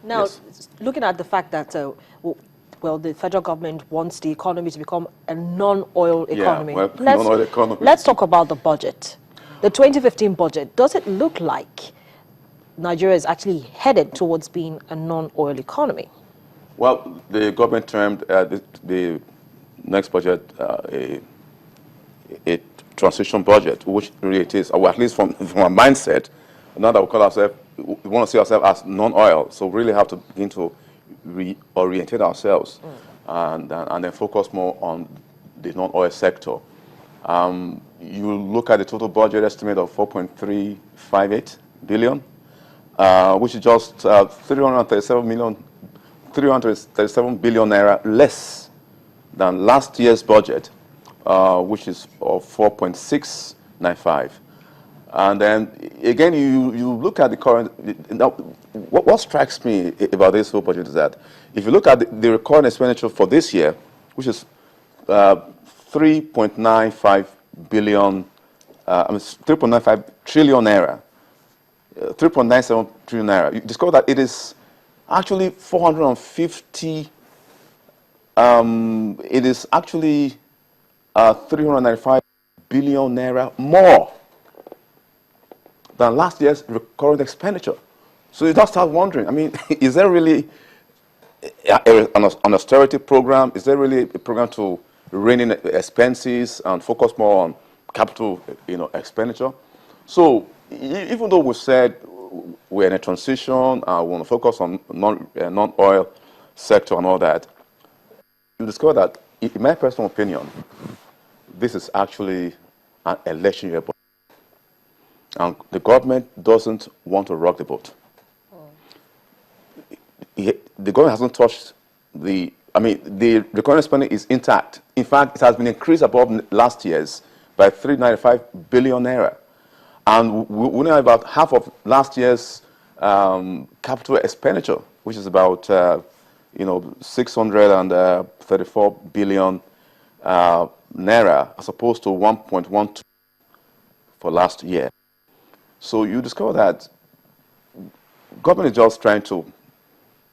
Now, Yes. looking at the fact that, well, the federal government wants the economy to become a non-oil economy. Yeah, well, non-oil economy. Let's talk about the budget. The 2015 budget, does it look like Nigeria is actually headed towards being a non-oil economy? Well, the government termed the next budget a transition budget, which really it is, or at least from a mindset. Now that we call ourselves, we want to see ourselves as non-oil, so we really have to begin to reorientate ourselves and then focus more on the non-oil sector. You look at the total budget estimate of 4.358 billion, which is just 337 billion naira less than last year's budget, which is of 4.695. And then again, you look at the current. Now, what strikes me about this whole budget is that if you look at the recurrent expenditure for this year, which is 3.95 billion, 3.95 trillion naira, 3.97 trillion naira, you discover that it is actually 450. It is actually 395 billion naira more than last year's recurrent expenditure. So you just start wondering, I mean, is there really an austerity program? Is there really a program to rein in expenses and focus more on capital, expenditure? So even though we said we're in a transition, we want to focus on non-oil sector and all that, you discover that, in my personal opinion, this is actually an election year budget. And the government doesn't want to rock the boat. The government hasn't touched the recurrent spending is intact. In fact, it has been increased above last year's by 395 billion naira. And we know about half of last year's capital expenditure, which is about 634 billion naira, as opposed to 1.12 for last year. So you discover that government is just trying to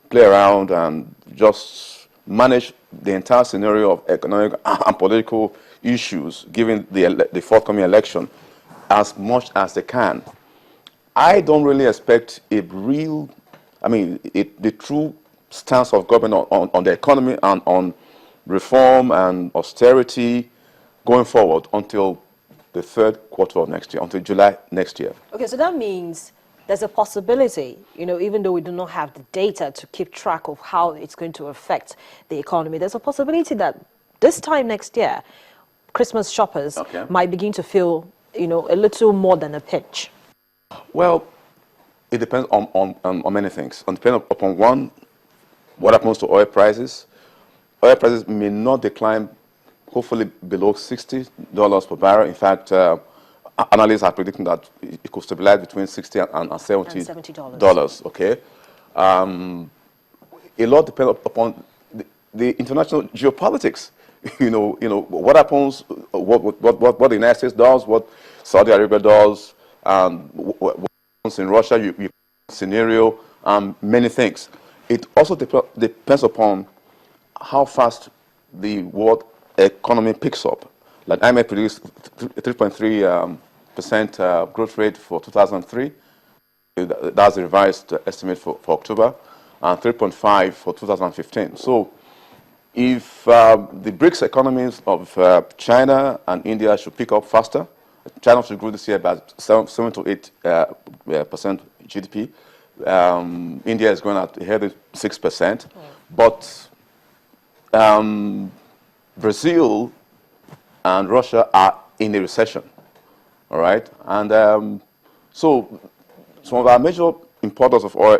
play around and just manage the entire scenario of economic and political issues, given the forthcoming election, as much as they can. I don't really expect a real, the true stance of government on the economy and on reform and austerity going forward until the third quarter of next year, until July next year. Okay, so that means there's a possibility, even though we do not have the data to keep track of how it's going to affect the economy, there's a possibility that this time next year, Christmas shoppers might begin to feel, a little more than a pinch. Well, it depends on many things. It depends upon, one, what happens to oil prices. Oil prices may not decline, hopefully below $60 per barrel. In fact, analysts are predicting that it could stabilize between $60 and $70. Okay, a lot depends upon the international geopolitics. What happens, what the United States does, what Saudi Arabia does, what happens in Russia, you scenario, many things. It also depends upon how fast the world economy picks up. Like IMF produced 3.3% growth rate for 2003. That's the revised estimate for October, and 3.5 for 2015. So if the BRICS economies of China and India should pick up faster, China should grow this year by 7 to 8% GDP. India is going at ahead of 6%, but Brazil and Russia are in a recession. All right, and so some of our major importers of oil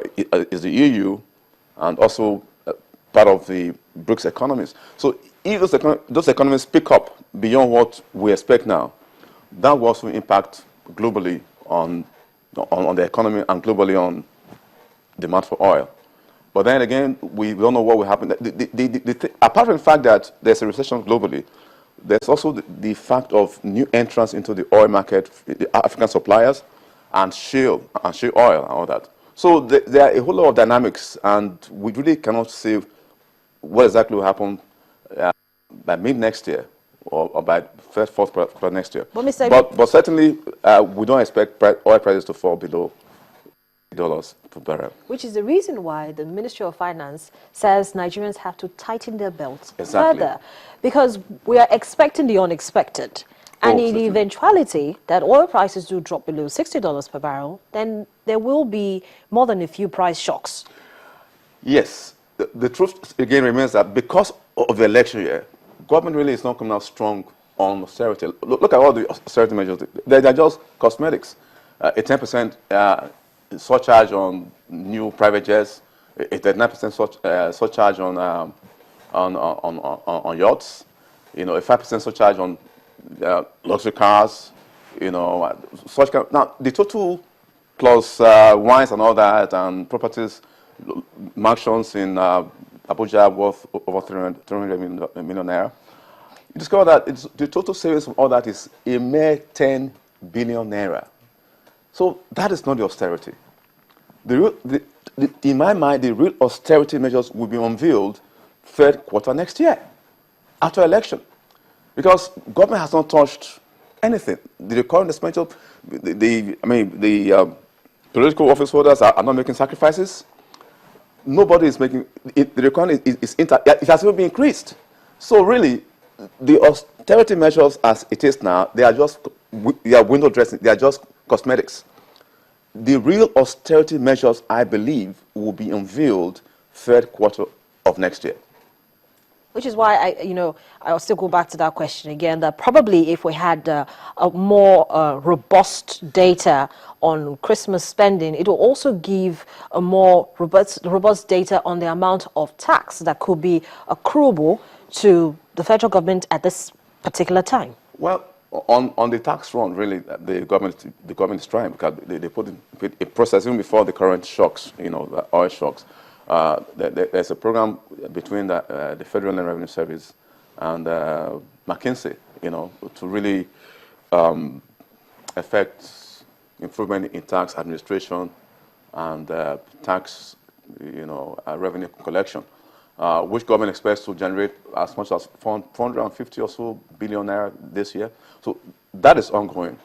is the EU, and also part of the BRICS economies. So if those economies pick up beyond what we expect now, that will also impact globally on the economy and globally on demand for oil. But then again, we don't know what will happen. Apart from the fact that there's a recession globally, there's also the fact of new entrants into the oil market, the African suppliers, and shale oil and all that. So there are a whole lot of dynamics, and we really cannot say what exactly will happen by mid next year or by first, fourth quarter next year. But certainly, we don't expect oil prices to fall below $80 per barrel. Which is the reason why the Ministry of Finance says Nigerians have to tighten their belts further, because we are expecting the unexpected. And in the eventuality that oil prices do drop below $60 per barrel, then there will be more than a few price shocks. Yes. The truth, again, remains that because of the election year, government really is not coming out strong on austerity. Look at all the austerity measures. They're just cosmetics. A 10% surcharge on new private jets, a 39% surcharge on yachts, a 5% surcharge on luxury cars, such kind. Now, the total plus wines and all that and properties, mansions in Abuja worth over 300 million naira. You discover that the total savings from all that is a mere 10 billion naira. So that is not the austerity. In my mind, the real austerity measures will be unveiled third quarter next year, after election. Because government has not touched anything. The recurrent expenditure, the political office holders are not making sacrifices. Nobody is making it. The recurrent it has even been increased. So really, the austerity measures as it is now, they are window dressing. They are just cosmetics. The real austerity measures, I believe, will be unveiled third quarter of next year. Which is why I'll still go back to that question again, that probably if we had a more robust data on Christmas spending, it will also give a more robust data on the amount of tax that could be accruable to the federal government at this particular time. Well, on the tax front, really, the government is trying, because they put in a process even before the current shocks, the oil shocks. There's a program between the Federal Revenue Service and McKinsey, to really affect improvement in tax administration and tax, revenue collection, which government expects to generate as much as 450 or so billion naira this year. So that is ongoing.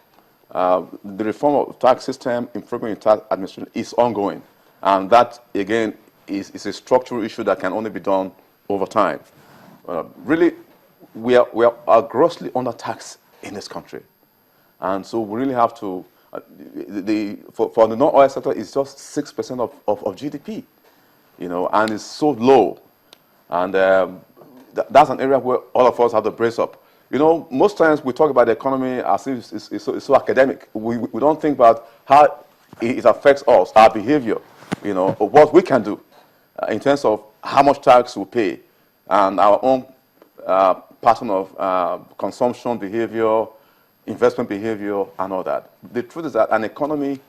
The reform of tax system, improvement in tax administration is ongoing, and that again is a structural issue that can only be done over time. Really, we are grossly undertaxed in this country, and so we really have to. For the non-oil sector, it's just 6% of GDP, and it's so low, and that's an area where all of us have to brace up. Most times we talk about the economy as if it's so academic. We don't think about how it affects us, our behavior, what we can do in terms of how much tax we pay and our own pattern of consumption behavior, investment behavior, and all that. The truth is that an economy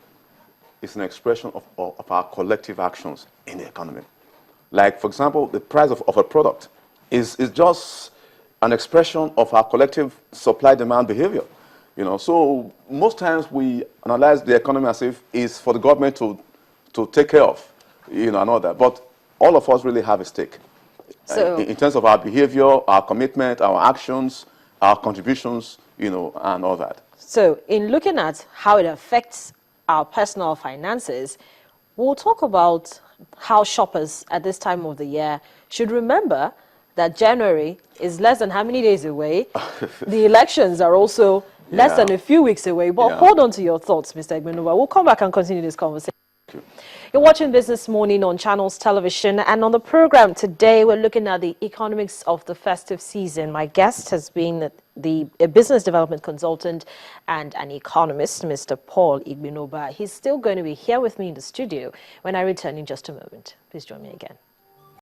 is an expression of our collective actions in the economy. Like, for example, the price of a product is just an expression of our collective supply-demand behavior. So most times we analyze the economy as if it's for the government to take care of, and all that. But all of us really have a stake in terms of our behavior, our commitment, our actions, our contributions, and all that. So in looking at how it affects our personal finances, we'll talk about how shoppers at this time of the year should remember that January is less than how many days away? The elections are also less than a few weeks away. But hold on to your thoughts, Mr. Igbenova. We'll come back and continue this conversation. You're watching Business Morning on Channels Television, and on the program today, we're looking at the economics of the festive season. My guest has been a business development consultant and an economist, Mr. Paul Igbenova. He's still going to be here with me in the studio when I return in just a moment. Please join me again.